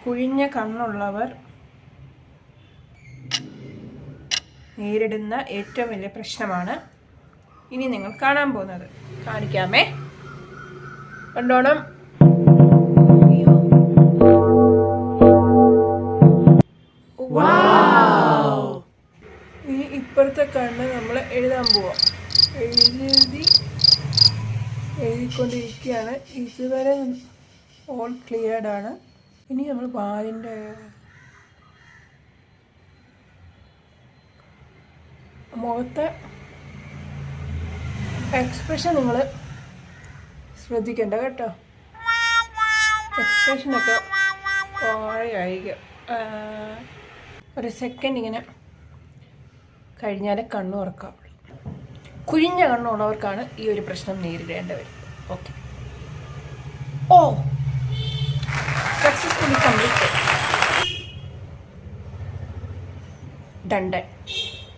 കുഴിഞ്ഞ കണ്ണുള്ളവർ നേരിടുന്ന ഏറ്റവും വലിയ പ്രശ്നമാണ് ഇനി നിങ്ങൾ കാണാൻ പോകുന്നത്. കാണിക്കാമേ, കണ്ടോണം. ഇനി ഇപ്പുറത്തെ കണ്ണ് നമ്മൾ എഴുതാൻ പോവാം. എഴുതിക്കൊണ്ടിരിക്കുകയാണ്. ഇതുവരെ ഓൾ ക്ലിയർഡ് ആണ്. ഇനി നമ്മൾ വാലിൻ്റെ മുഖത്തെ എക്സ്പ്രഷൻ നിങ്ങൾ ശ്രദ്ധിക്കണ്ട കേട്ടോ. എക്സ്പ്രഷനൊക്കെ ആയിരിക്കും. ഒരു സെക്കൻഡ് ഇങ്ങനെ കഴിഞ്ഞാൽ കണ്ണു തുറക്കാം. കുഴിഞ്ഞ കണ്ണുള്ളവർക്കാണ് ഈ ഒരു പ്രശ്നം നേരിടേണ്ടത്. ഓക്കെ, ഓ സക്സസ്ഫുള്ളി കംപ്ലീറ്റ്. ഡൺ.